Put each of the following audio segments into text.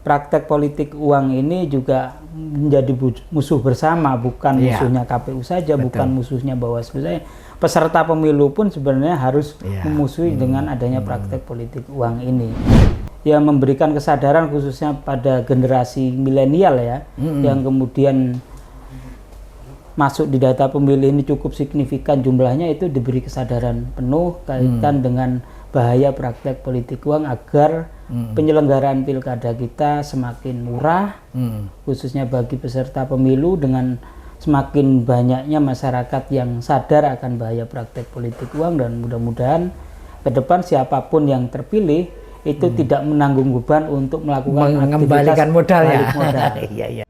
praktek politik uang ini juga menjadi musuh bersama, bukan musuhnya KPU saja, bukan musuhnya Bawaslu saja. Peserta pemilu pun sebenarnya harus memusuhi dengan adanya praktek politik uang ini. Yang memberikan kesadaran khususnya pada generasi milenial ya, yang kemudian masuk di data pemilih ini cukup signifikan jumlahnya, itu diberi kesadaran penuh kaitan dengan bahaya praktek politik uang agar penyelenggaraan pilkada kita semakin murah, khususnya bagi peserta pemilu, dengan semakin banyaknya masyarakat yang sadar akan bahaya praktek politik uang, dan mudah-mudahan ke depan siapapun yang terpilih itu tidak menanggung beban untuk melakukan mengembalikan modal ya. Iya, iya.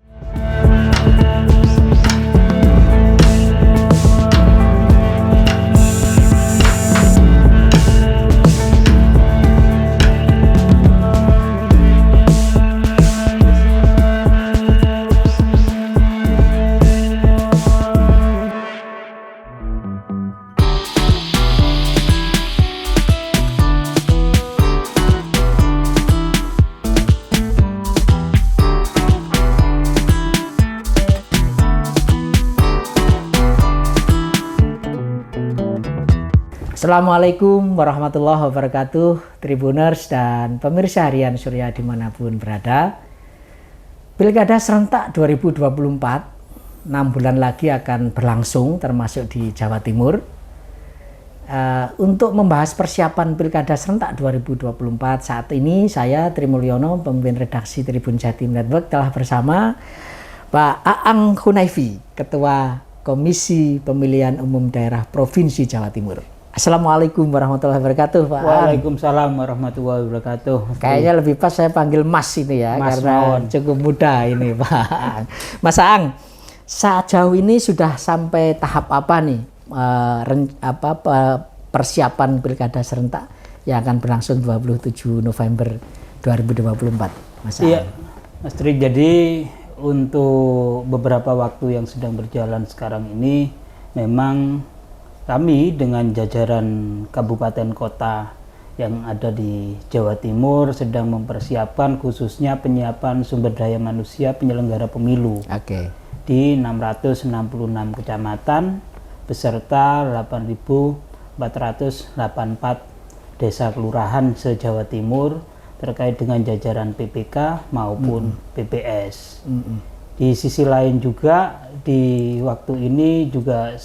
Assalamualaikum warahmatullahi wabarakatuh, Tribuners dan pemirsa harian Surya dimanapun berada. Pilkada serentak 2024 6 bulan lagi akan berlangsung, termasuk di Jawa Timur. Untuk membahas persiapan Pilkada serentak 2024, saat ini saya Tri Mulyono, pemimpin redaksi Tribun Jatim Network, telah bersama Pak Aang Hunayfi, Ketua Komisi Pemilihan Umum Daerah Provinsi Jawa Timur. Assalamualaikum warahmatullahi wabarakatuh, Pak. Waalaikumsalam warahmatullahi wabarakatuh. Kayaknya lebih pas saya panggil Mas ini ya, Mas, karena cukup muda ini, Pak. Mas Aang, sejauh ini sudah sampai tahap apa nih persiapan Pilkada serentak yang akan berlangsung 27 November 2024, Mas Aang? Iya, Mas Tri. Jadi untuk beberapa waktu yang sedang berjalan sekarang ini, memang kami dengan jajaran kabupaten kota yang ada di Jawa Timur sedang mempersiapkan khususnya penyiapan sumber daya manusia penyelenggara pemilu di 666 kecamatan beserta 8.484 desa kelurahan se-Jawa Timur terkait dengan jajaran PPK maupun PPS. Di sisi lain juga di waktu ini juga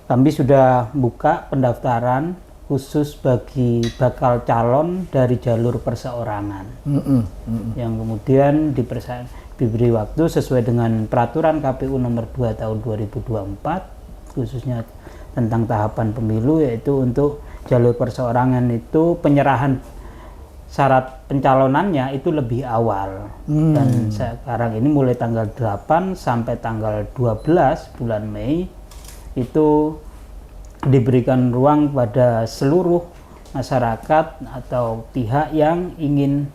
kami sudah buka pendaftaran khusus bagi bakal calon dari jalur perseorangan, yang kemudian diberi waktu sesuai dengan peraturan KPU nomor 2 tahun 2024 khususnya tentang tahapan pemilu, yaitu untuk jalur perseorangan itu penyerahan syarat pencalonannya itu lebih awal, dan sekarang ini mulai tanggal 8 sampai tanggal 12 bulan Mei itu diberikan ruang pada seluruh masyarakat atau pihak yang ingin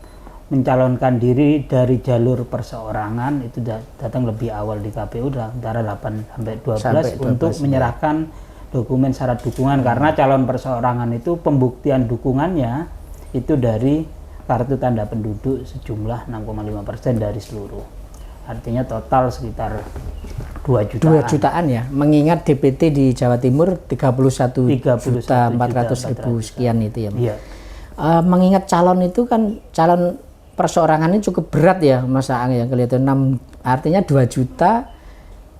mencalonkan diri dari jalur perseorangan itu datang lebih awal di KPU antara 8 sampai 12 untuk menyerahkan dokumen syarat dukungan, karena calon perseorangan itu pembuktian dukungannya itu dari kartu tanda penduduk sejumlah 6,5% dari seluruh. Artinya total sekitar 2 jutaan ya, mengingat DPT di Jawa Timur 31.400.000 sekian itu ya. Iya. Mengingat calon itu kan, calon perseorangannya cukup berat ya Mas Aang ya, kelihatan 6, artinya 2 juta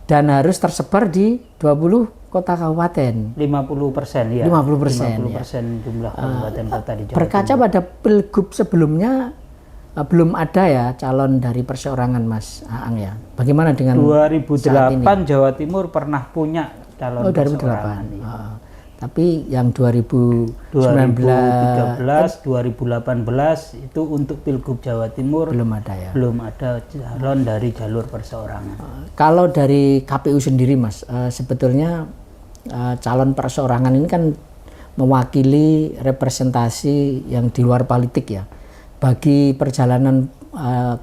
dan harus tersebar di 20 kota kabupaten. 50% ya. 50% ya. Jumlah kabupaten kota di Jawa Berkaca Timur. pada pilgub sebelumnya belum ada ya calon dari perseorangan, Mas Aang ya. Bagaimana dengan 2008 Jawa Timur pernah punya calon perseorangan. Tapi yang 2019, 2018 itu untuk pilgub Jawa Timur belum ada ya. Belum ada calon dari jalur perseorangan. Kalau dari KPU sendiri, Mas, sebetulnya calon perseorangan ini kan mewakili representasi yang di luar politik ya. Bagi perjalanan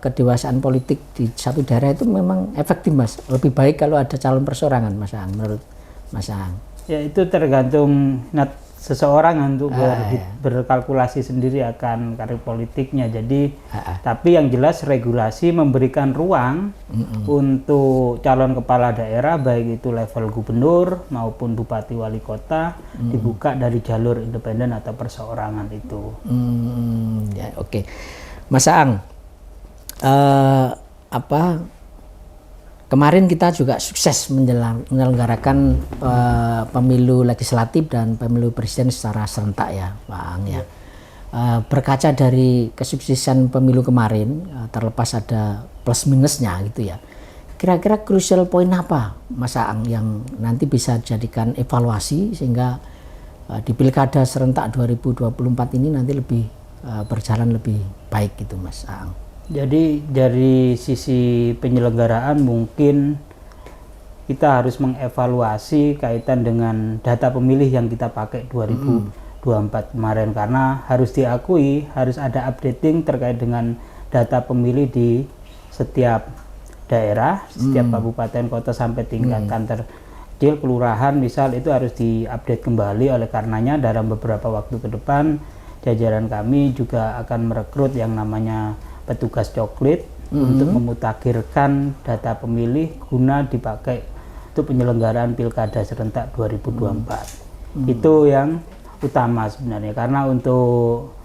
kedewasaan politik di satu daerah itu memang efektif, Mas. Lebih baik kalau ada calon perseorangan, Mas Aang, menurut Mas Aang. Ya, itu tergantung seseorang untuk berkalkulasi sendiri akan karir politiknya. Jadi tapi yang jelas regulasi memberikan ruang untuk calon kepala daerah baik itu level gubernur maupun bupati wali kota dibuka dari jalur independen atau perseorangan itu. Ya, oke. Mas Aang, kemarin kita juga sukses menyelenggarakan pemilu legislatif dan pemilu presiden secara serentak ya, Pak Aang ya. Berkaca dari kesuksesan pemilu kemarin, terlepas ada plus minusnya gitu ya. Kira-kira crucial point apa, Mas Aang, yang nanti bisa dijadikan evaluasi sehingga di Pilkada serentak 2024 ini nanti lebih berjalan lebih baik gitu, Mas Aang? Jadi dari sisi penyelenggaraan mungkin kita harus mengevaluasi kaitan dengan data pemilih yang kita pakai 2024 kemarin, karena harus diakui harus ada updating terkait dengan data pemilih di setiap daerah, setiap kabupaten kota sampai tingkatan terkecil kelurahan misal, itu harus diupdate kembali. Oleh karenanya dalam beberapa waktu ke depan jajaran kami juga akan merekrut yang namanya petugas coklit untuk memutakhirkan data pemilih guna dipakai untuk penyelenggaraan Pilkada serentak 2024. Itu yang utama sebenarnya, karena untuk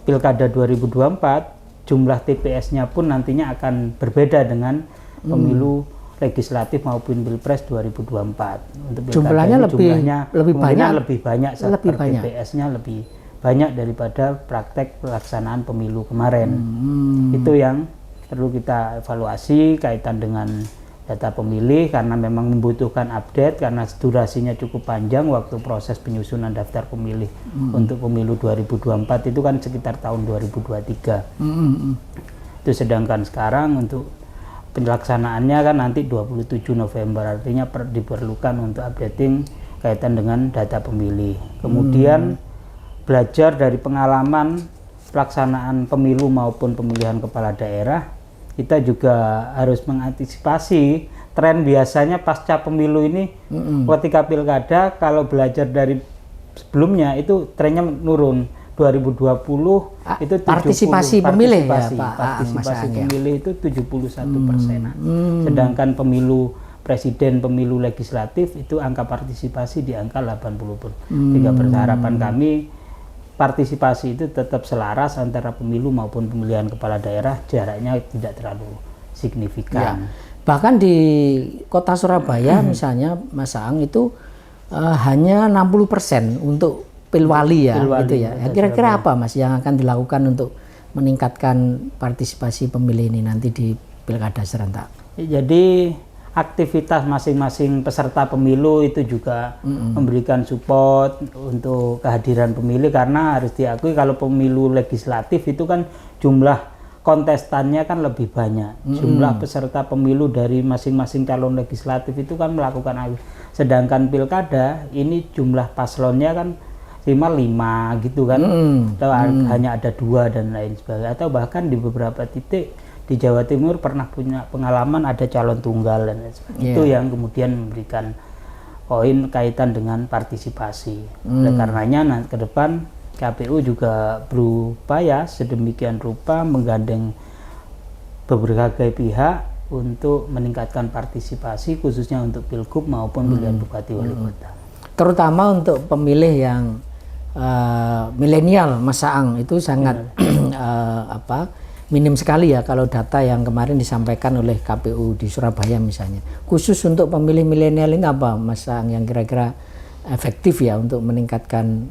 Pilkada 2024 jumlah TPS-nya pun nantinya akan berbeda dengan pemilu legislatif maupun Pilpres 2024. Untuk jumlahnya lebih banyak TPS-nya lebih banyak daripada praktek pelaksanaan pemilu kemarin. Itu yang perlu kita evaluasi kaitan dengan data pemilih, karena memang membutuhkan update karena durasinya cukup panjang waktu proses penyusunan daftar pemilih untuk pemilu 2024 itu kan sekitar tahun 2023. Itu sedangkan sekarang untuk pelaksanaannya kan nanti 27 November, artinya diperlukan untuk updating kaitan dengan data pemilih. Kemudian belajar dari pengalaman pelaksanaan pemilu maupun pemilihan kepala daerah, kita juga harus mengantisipasi tren biasanya pasca pemilu ini. Ketika pilkada, kalau belajar dari sebelumnya itu trennya menurun. 2020 itu 70, partisipasi pemilih ya, Pak. Partisipasi pemilih itu 71%. Sedangkan pemilu presiden, pemilu legislatif itu angka partisipasi di angka 83%. Harapan kami partisipasi itu tetap selaras antara pemilu maupun pemilihan kepala daerah, jaraknya tidak terlalu signifikan. Ya. Bahkan di kota Surabaya misalnya, Mas Aang, itu hanya 60% untuk pilwali ya, gitu ya. Kira-kira apa, Mas, yang akan dilakukan untuk meningkatkan partisipasi pemilih ini nanti di Pilkada serentak? Jadi aktivitas masing-masing peserta pemilu itu juga memberikan support untuk kehadiran pemilih, karena harus diakui kalau pemilu legislatif itu kan jumlah kontestannya kan lebih banyak. Jumlah peserta pemilu dari masing-masing calon legislatif itu kan melakukan, sedangkan pilkada ini jumlah paslonnya kan 5 gitu kan, atau hanya ada 2 dan lain sebagainya, atau bahkan di beberapa titik di Jawa Timur pernah punya pengalaman ada calon tunggal dan lain sebagainya. Itu yang kemudian memberikan poin kaitan dengan partisipasi. Oleh karenanya ke depan KPU juga berupaya sedemikian rupa menggandeng berbagai pihak untuk meningkatkan partisipasi, khususnya untuk pilgub maupun pemilihan bupati wali kota. Terutama untuk pemilih yang milenial, Mas Aang, itu sangat minim sekali ya kalau data yang kemarin disampaikan oleh KPU di Surabaya misalnya. Khusus untuk pemilih milenial ini apa, Mas Aang, yang kira-kira efektif ya untuk meningkatkan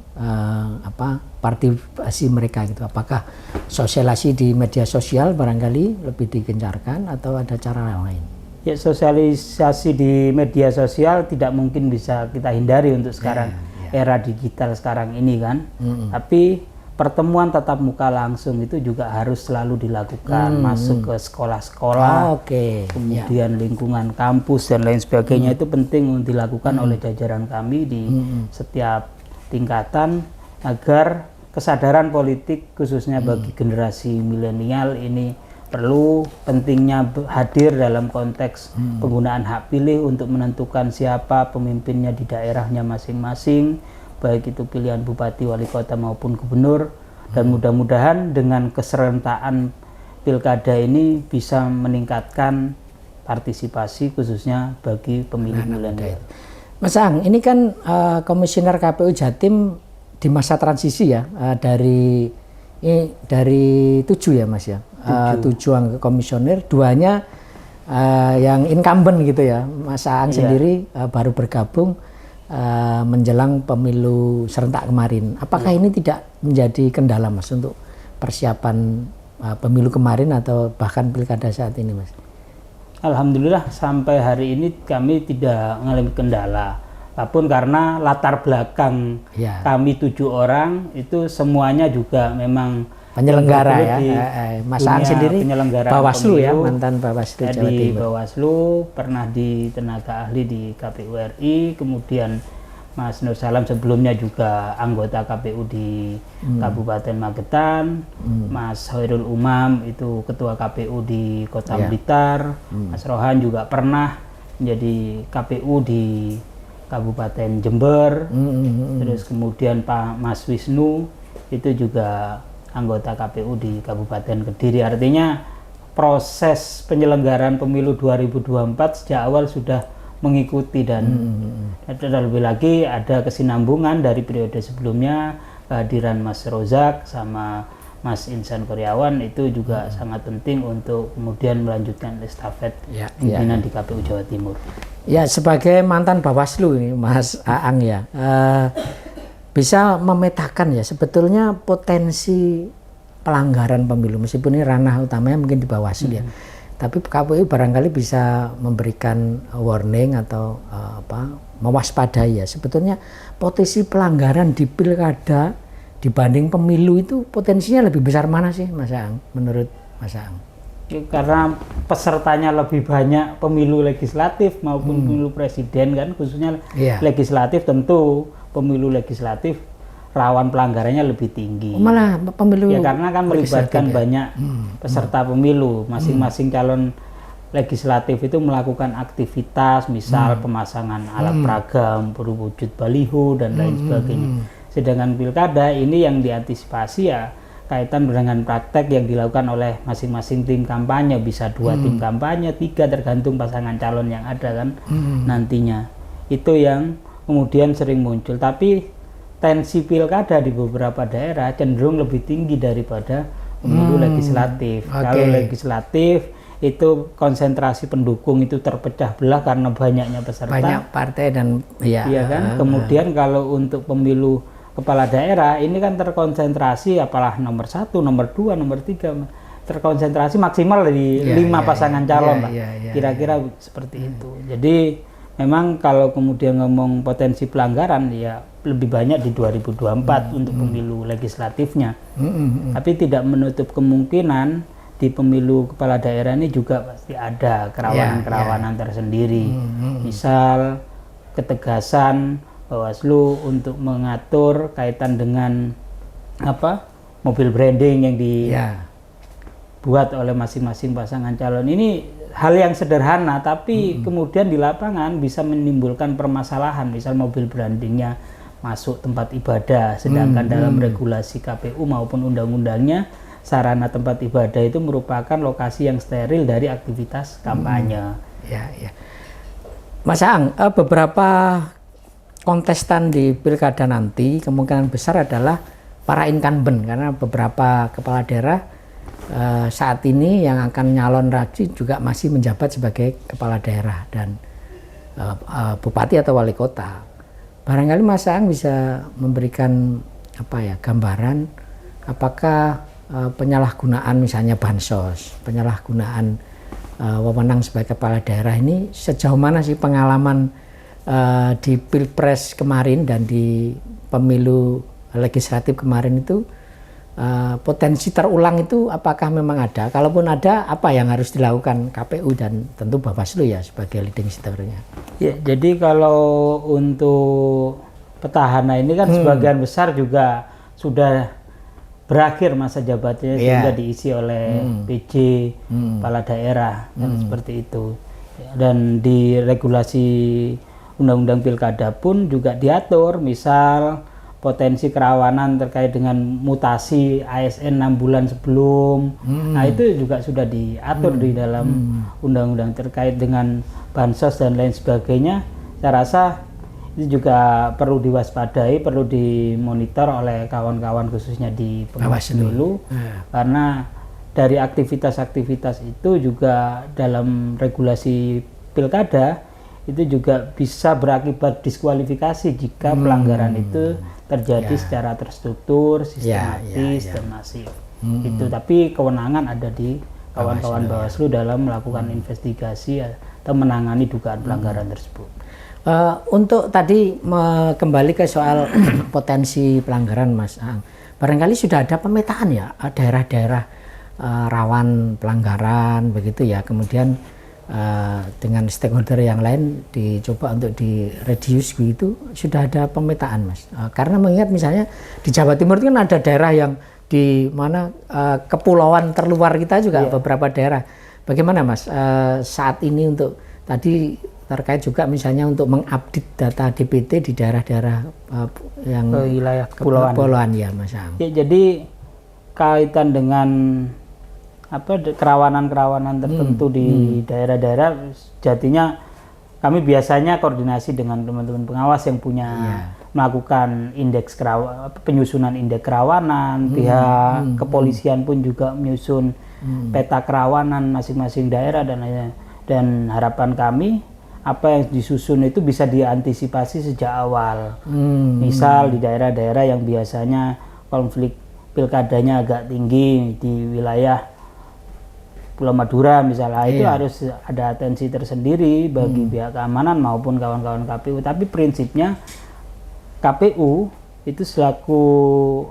partisipasi mereka gitu? Apakah sosialisasi di media sosial barangkali lebih digencarkan atau ada cara lain? Ya, sosialisasi di media sosial tidak mungkin bisa kita hindari untuk sekarang, era digital sekarang ini kan. Tapi pertemuan tatap muka langsung itu juga harus selalu dilakukan, masuk ke sekolah-sekolah, kemudian lingkungan kampus dan lain sebagainya. Itu penting untuk dilakukan oleh jajaran kami di setiap tingkatan, agar kesadaran politik khususnya bagi generasi milenial ini perlu pentingnya hadir dalam konteks penggunaan hak pilih untuk menentukan siapa pemimpinnya di daerahnya masing-masing, baik itu pilihan bupati, wali kota maupun gubernur, dan mudah-mudahan dengan keserentaan pilkada ini bisa meningkatkan partisipasi khususnya bagi pemilih milenial. Mas Aang, ini kan komisioner KPU Jatim di masa transisi ya, dari 7 ya Mas ya, 7 komisioner, 2-nya yang incumbent gitu ya. Mas Aang sendiri baru bergabung menjelang pemilu serentak kemarin. Apakah ini tidak menjadi kendala Mas untuk persiapan pemilu kemarin atau bahkan pilkada saat ini Mas? Alhamdulillah sampai hari ini kami tidak mengalami kendala. Apapun karena latar belakang kami 7 orang itu semuanya juga memang penyelenggara ya. Mas Aang sendiri Bawaslu ya, mantan Bawaslu Jawa Timur. Di Bawaslu, pernah di tenaga ahli di KPU RI, kemudian Mas Nur Salam sebelumnya juga anggota KPU di Kabupaten Magetan, Mas Hoirul Umam itu ketua KPU di Kota Blitar, Mas Rohan juga pernah menjadi KPU di Kabupaten Jember, terus kemudian Pak Mas Wisnu itu juga anggota KPU di Kabupaten Kediri. Artinya proses penyelenggaraan pemilu 2024 sejak awal sudah mengikuti dan terlebih lagi ada kesinambungan dari periode sebelumnya, kehadiran Mas Rozak sama Mas Insan Kuryawan itu juga sangat penting untuk kemudian melanjutkan estafet pimpinan di KPU Jawa Timur. Ya, sebagai mantan Bawaslu ini Mas Aang ya, bisa memetakan ya sebetulnya potensi pelanggaran pemilu, meskipun ini ranah utamanya mungkin di Bawaslu ya. Tapi KPU barangkali bisa memberikan warning atau mewaspadai ya. Sebetulnya potensi pelanggaran di pilkada dibanding pemilu itu potensinya lebih besar mana sih Mas Aang, menurut Mas Aang? Karena pesertanya lebih banyak pemilu legislatif maupun pemilu presiden kan, khususnya legislatif, tentu pemilu legislatif rawan pelanggarannya lebih tinggi. Malah pemilu ya karena kan melibatkan banyak peserta pemilu, masing-masing calon legislatif itu melakukan aktivitas, misal pemasangan alat peragam berwujud baliho dan lain sebagainya. Sedangkan pilkada ini yang diantisipasi ya kaitan dengan praktek yang dilakukan oleh masing-masing tim kampanye, bisa 2 tim kampanye, 3 tergantung pasangan calon yang ada kan nantinya. Itu yang kemudian sering muncul. Tapi tensi pilkada di beberapa daerah cenderung lebih tinggi daripada pemilu legislatif. Kalau legislatif itu konsentrasi pendukung itu terpecah belah karena banyaknya peserta. Banyak partai dan iya kan. Kemudian kalau untuk pemilu kepala daerah ini kan terkonsentrasi apalah nomor 1, nomor 2, nomor 3 terkonsentrasi maksimal di 5 pasangan calon lah. Kira-kira seperti itu. Jadi memang kalau kemudian ngomong potensi pelanggaran ya lebih banyak di 2024 untuk pemilu legislatifnya. Tapi tidak menutup kemungkinan di pemilu kepala daerah ini juga pasti ada kerawanan-kerawanan tersendiri. Misal ketegasan Bawaslu untuk mengatur kaitan dengan mobil branding yang dibuat oleh masing-masing pasangan calon. Ini hal yang sederhana tapi kemudian di lapangan bisa menimbulkan permasalahan. Misal mobil brandingnya masuk tempat ibadah, sedangkan dalam regulasi KPU maupun undang-undangnya sarana tempat ibadah itu merupakan lokasi yang steril dari aktivitas kampanye. Mas Aang, beberapa kontestan di pilkada nanti kemungkinan besar adalah para incumbent, karena beberapa kepala daerah saat ini yang akan nyalon lagi juga masih menjabat sebagai kepala daerah dan bupati atau wali kota. Barangkali Mas Aang bisa memberikan gambaran apakah penyalahgunaan misalnya bansos, penyalahgunaan wewenang sebagai kepala daerah ini sejauh mana sih pengalaman di Pilpres kemarin dan di pemilu legislatif kemarin itu, potensi terulang itu apakah memang ada? Kalaupun ada, apa yang harus dilakukan KPU dan tentu Bawaslu ya sebagai leading center-nya? Ya, jadi kalau untuk petahana ini kan sebagian besar juga sudah berakhir masa jabatannya sehingga diisi oleh PJ, kepala daerah dan seperti itu. Dan di regulasi Undang-Undang Pilkada pun juga diatur, misal potensi kerawanan terkait dengan mutasi ASN 6 bulan sebelum. Nah, itu juga sudah diatur di dalam undang-undang terkait dengan bansos dan lain sebagainya. Saya rasa itu juga perlu diwaspadai, perlu dimonitor oleh kawan-kawan khususnya di pengawas dulu, karena dari aktivitas-aktivitas itu juga dalam regulasi pilkada itu juga bisa berakibat diskualifikasi jika pelanggaran itu terjadi secara terstruktur, sistematis, dan masif. Itu, tapi kewenangan ada di kawan-kawan Bawaslu dalam melakukan investigasi atau menangani dugaan pelanggaran tersebut. Untuk tadi kembali ke soal potensi pelanggaran, Mas Aang, barangkali sudah ada pemetaan ya daerah-daerah rawan pelanggaran begitu ya, kemudian dengan stakeholder yang lain dicoba untuk di-reduce begitu, sudah ada pemetaan, Mas? Karena mengingat misalnya di Jawa Timur itu kan ada daerah yang di mana kepulauan terluar kita juga beberapa daerah. Bagaimana, Mas, saat ini untuk tadi terkait juga misalnya untuk mengupdate data DPT di daerah-daerah yang wilayah kepulauan ya, Mas Aang? Ya, jadi kaitan dengan kerawanan-kerawanan tertentu di daerah-daerah, jadinya kami biasanya koordinasi dengan teman-teman pengawas yang punya melakukan indeks penyusunan indeks kerawanan, pihak kepolisian pun juga menyusun peta kerawanan masing-masing daerah dan lainnya. Dan harapan kami apa yang disusun itu bisa diantisipasi sejak awal. Misal di daerah-daerah yang biasanya konflik pilkadanya agak tinggi di wilayah Pulau Madura misalnya, itu harus ada atensi tersendiri bagi pihak keamanan maupun kawan-kawan KPU. Tapi prinsipnya KPU itu selaku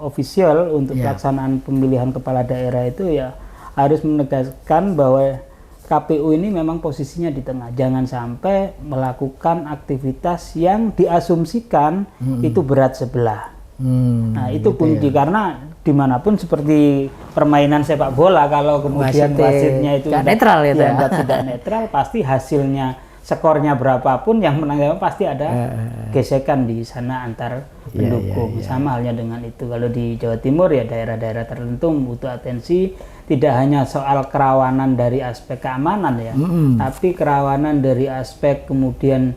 ofisial untuk pelaksanaan pemilihan kepala daerah itu ya harus menegaskan bahwa KPU ini memang posisinya di tengah. Jangan sampai melakukan aktivitas yang diasumsikan itu berat sebelah. Nah, itu kunci karena dimanapun seperti permainan sepak bola, kalau kemudian wasitnya itu netral ya, tidak netral, pasti hasilnya skornya berapapun yang menang pasti ada gesekan di sana antar pendukung. Sama halnya dengan itu. Kalau di Jawa Timur ya daerah-daerah tertentu butuh atensi, tidak hanya soal kerawanan dari aspek keamanan ya, tapi kerawanan dari aspek kemudian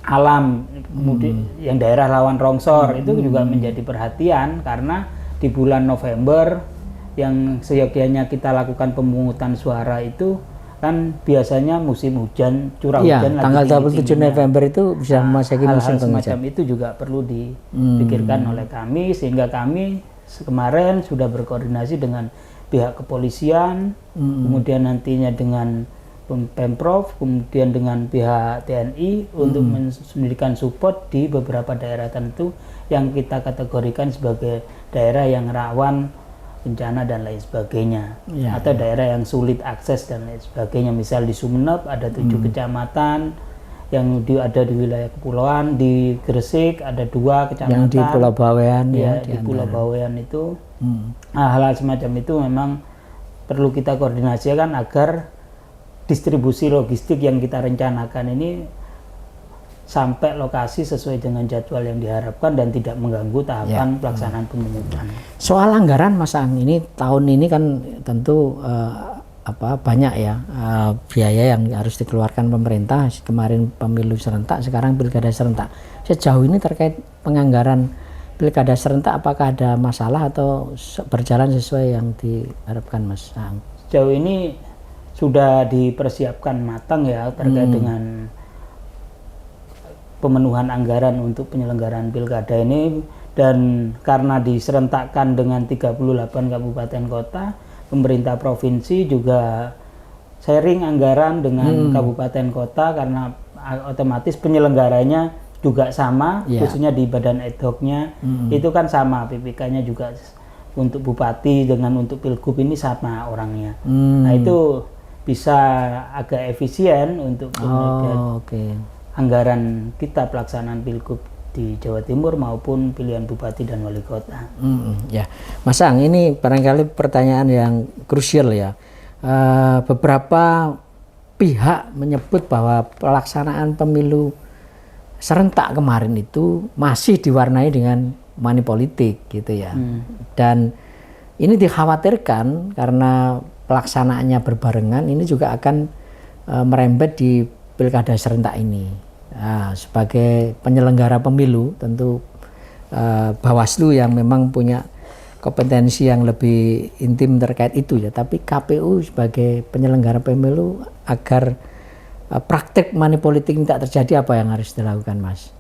alam, kemudian yang daerah rawan longsor itu juga menjadi perhatian, karena di bulan November yang seyogyanya kita lakukan pemungutan suara itu kan biasanya musim hujan, curah hujan tanggal 27 November itu bisa memasuki musim penghujan. Semacam itu juga perlu dipikirkan oleh kami, sehingga kami kemarin sudah berkoordinasi dengan pihak kepolisian, kemudian nantinya dengan Pemprov, kemudian dengan pihak TNI untuk memberikan support di beberapa daerah tertentu yang kita kategorikan sebagai daerah yang rawan bencana dan lain sebagainya, atau daerah yang sulit akses dan lain sebagainya. Misal di Sumeneb ada 7 kecamatan yang ada di wilayah kepulauan, di Gresik ada 2 kecamatan yang di Pulau Bawean di Pulau Bawean itu. Hal-hal semacam itu memang perlu kita koordinasikan agar distribusi logistik yang kita rencanakan ini sampai lokasi sesuai dengan jadwal yang diharapkan dan tidak mengganggu tahapan pelaksanaan pemungutan. Soal anggaran, Mas Aang, ini tahun ini kan tentu banyak ya biaya yang harus dikeluarkan pemerintah. Kemarin pemilu serentak, sekarang pilkada serentak. Sejauh ini terkait penganggaran pilkada serentak, apakah ada masalah atau berjalan sesuai yang diharapkan, Mas Aang? Sejauh ini sudah dipersiapkan matang ya terkait dengan pemenuhan anggaran untuk penyelenggaraan pilkada ini, dan karena diserentakkan dengan 38 kabupaten kota, pemerintah provinsi juga sharing anggaran dengan kabupaten kota, karena otomatis penyelenggaranya juga sama, khususnya di badan ad hoc-nya itu kan sama, PPK-nya juga untuk bupati dengan untuk pilgub ini sama orangnya. Nah, itu bisa agak efisien untuk anggaran kita pelaksanaan pilgub di Jawa Timur maupun pilihan bupati dan wali kota. Ya, Mas Aang, ini barangkali pertanyaan yang krusial ya. Beberapa pihak menyebut bahwa pelaksanaan pemilu serentak kemarin itu masih diwarnai dengan money politik gitu ya. Dan ini dikhawatirkan karena pelaksanaannya berbarengan, ini juga akan merembet di pilkada serentak ini. Nah, sebagai penyelenggara pemilu tentu Bawaslu yang memang punya kompetensi yang lebih intim terkait itu ya, tapi KPU sebagai penyelenggara pemilu agar praktek money politik ini tak terjadi, apa yang harus dilakukan, Mas?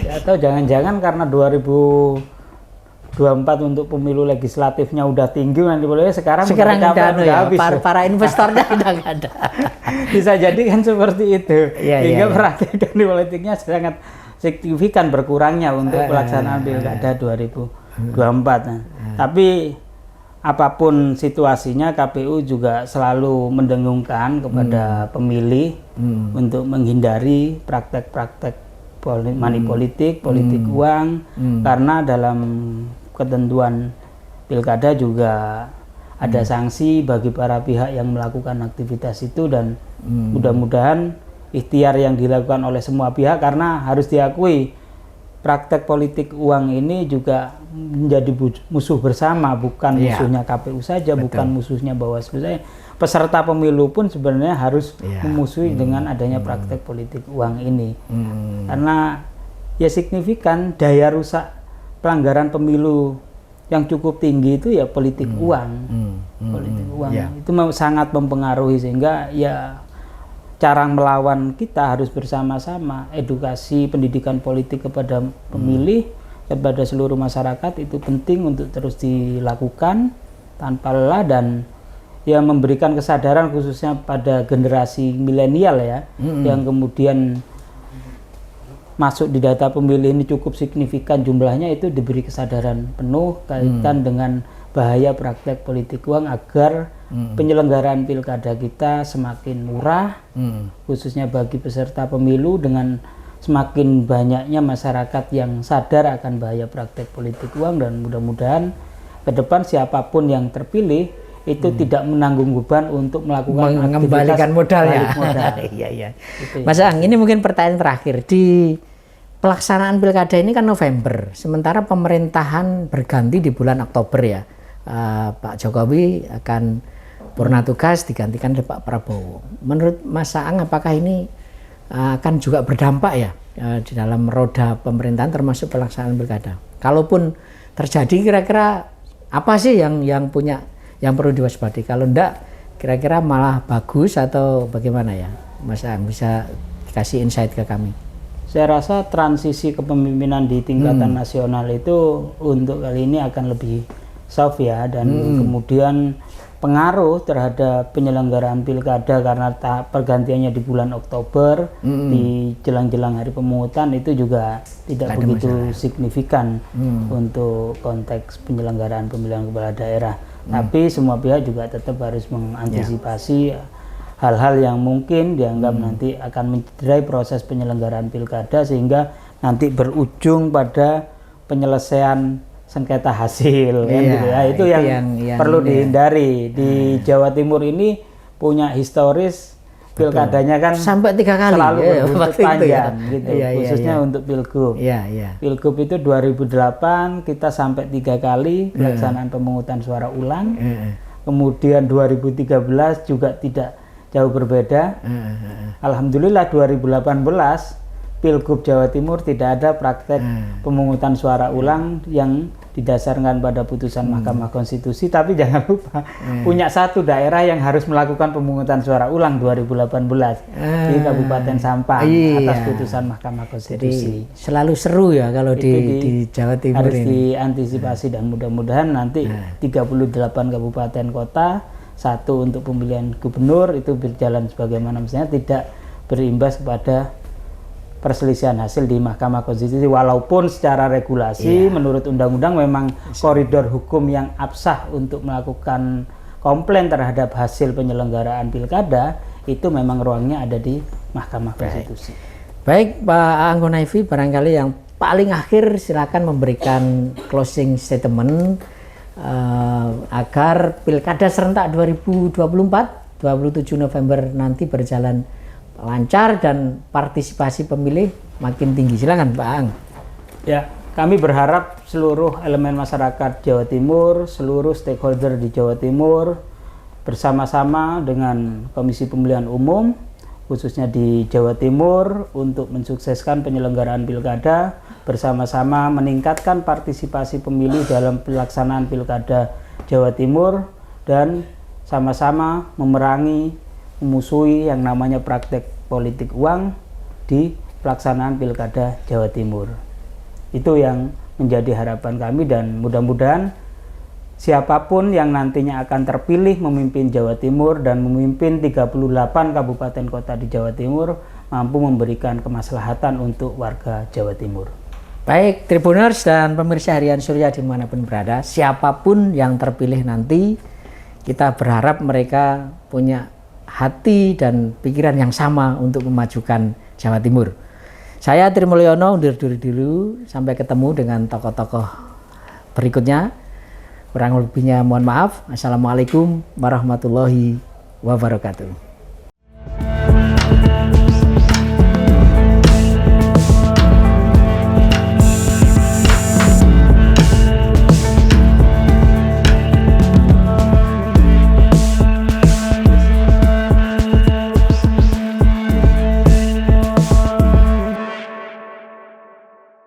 Ya, atau jangan-jangan karena 2024 untuk pemilu legislatifnya udah tinggi nanti boleh sekarang ya, para investornya udah nggak ada. Bisa jadi kan seperti itu. Sehingga praktek money politiknya sangat signifikan berkurangnya untuk pelaksanaan pilkada 2024. Nah, tapi apapun situasinya, KPU juga selalu mendengungkan kepada pemilih untuk menghindari praktek-praktek money politik uang, karena dalam ketentuan pilkada juga ada sanksi bagi para pihak yang melakukan aktivitas itu, dan mudah-mudahan ikhtiar yang dilakukan oleh semua pihak, karena harus diakui praktek politik uang ini juga menjadi musuh bersama, bukan musuhnya KPU saja, bukan musuhnya Bawaslu saja. Peserta pemilu pun sebenarnya harus memusuhi dengan adanya praktek politik uang ini. Karena ya signifikan daya rusak pelanggaran pemilu yang cukup tinggi itu ya politik uang. Politik uang itu sangat mempengaruhi, sehingga ya cara melawan kita harus bersama-sama. Edukasi pendidikan politik kepada pemilih, kepada seluruh masyarakat itu penting untuk terus dilakukan tanpa lelah, dan ya memberikan kesadaran khususnya pada generasi milenial ya, yang kemudian masuk di data pemilih ini cukup signifikan jumlahnya, itu diberi kesadaran penuh kaitan dengan bahaya praktek politik uang, agar penyelenggaraan pilkada kita semakin murah, khususnya bagi peserta pemilu, dengan semakin banyaknya masyarakat yang sadar akan bahaya praktek politik uang. Dan mudah-mudahan ke depan siapapun yang terpilih itu tidak menanggung beban untuk melakukan mengembalikan modal ya. Iya. Mas Ang, ini mungkin pertanyaan terakhir. Di pelaksanaan pilkada ini kan November, sementara pemerintahan berganti di bulan Oktober ya. Pak Jokowi akan purna tugas digantikan oleh Pak Prabowo. Menurut Mas Ang, apakah ini akan juga berdampak ya di dalam roda pemerintahan termasuk pelaksanaan pilkada? Kalaupun terjadi, kira-kira apa sih yang perlu diwaspadai? Kalau enggak, kira-kira malah bagus atau bagaimana ya, Mas Ang? Bisa kasih insight ke kami. Saya rasa transisi kepemimpinan di tingkatan nasional itu untuk kali ini akan lebih soft ya, dan kemudian pengaruh terhadap penyelenggaraan pilkada karena pergantiannya di bulan Oktober, di jelang-jelang hari pemungutan, itu juga tidak begitu signifikan untuk konteks penyelenggaraan pemilihan kepala daerah. Tapi semua pihak juga tetap harus mengantisipasi hal-hal yang mungkin dianggap nanti akan mencederai proses penyelenggaraan pilkada, sehingga nanti berujung pada penyelesaian sengketa hasil, gitu ya. Itu yang perlu dihindari. Di Jawa Timur ini punya historis pilkadanya kan sampai 3 kali selalu berbuntut panjang gitu, khususnya untuk pilgub. Pilgub itu 2008 kita sampai 3 kali pelaksanaan pemungutan suara ulang. Kemudian 2013 juga tidak jauh berbeda. Alhamdulillah 2018 Pilgub Jawa Timur tidak ada praktek pemungutan suara ulang yang didasarkan pada putusan Mahkamah Konstitusi. Tapi jangan lupa punya satu daerah yang harus melakukan pemungutan suara ulang 2018 di Kabupaten Sampang atas putusan Mahkamah Konstitusi. Jadi selalu seru ya kalau di Jawa Timur harus ini. Diantisipasi, dan mudah-mudahan nanti 38 kabupaten kota, 1 untuk pemilihan gubernur itu berjalan sebagaimana mestinya, tidak berimbas kepada perselisihan hasil di Mahkamah Konstitusi. Walaupun secara regulasi menurut undang-undang memang koridor hukum yang absah untuk melakukan komplain terhadap hasil penyelenggaraan pilkada itu memang ruangnya ada di Mahkamah Konstitusi. Baik Pak Ang Hunayfi, barangkali yang paling akhir silakan memberikan closing statement agar pilkada serentak 2024 27 November nanti berjalan lancar dan partisipasi pemilih makin tinggi. Silakan Pak Ang. Ya, kami berharap seluruh elemen masyarakat Jawa Timur, seluruh stakeholder di Jawa Timur bersama-sama dengan Komisi Pemilihan Umum khususnya di Jawa Timur untuk mensukseskan penyelenggaraan pilkada, bersama-sama meningkatkan partisipasi pemilih dalam pelaksanaan pilkada Jawa Timur, dan sama-sama memerangi, memusuhi yang namanya praktek politik uang di pelaksanaan pilkada Jawa Timur. Itu yang menjadi harapan kami, dan mudah-mudahan siapapun yang nantinya akan terpilih memimpin Jawa Timur dan memimpin 38 kabupaten kota di Jawa Timur mampu memberikan kemaslahatan untuk warga Jawa Timur. Baik, Tribuners dan pemirsa Harian Surya dimanapun berada, siapapun yang terpilih nanti, kita berharap mereka punya hati dan pikiran yang sama untuk memajukan Jawa Timur. Saya Trimulyono undur diri dulu, sampai ketemu dengan tokoh-tokoh berikutnya. Kurang lebihnya mohon maaf. Assalamualaikum warahmatullahi wabarakatuh.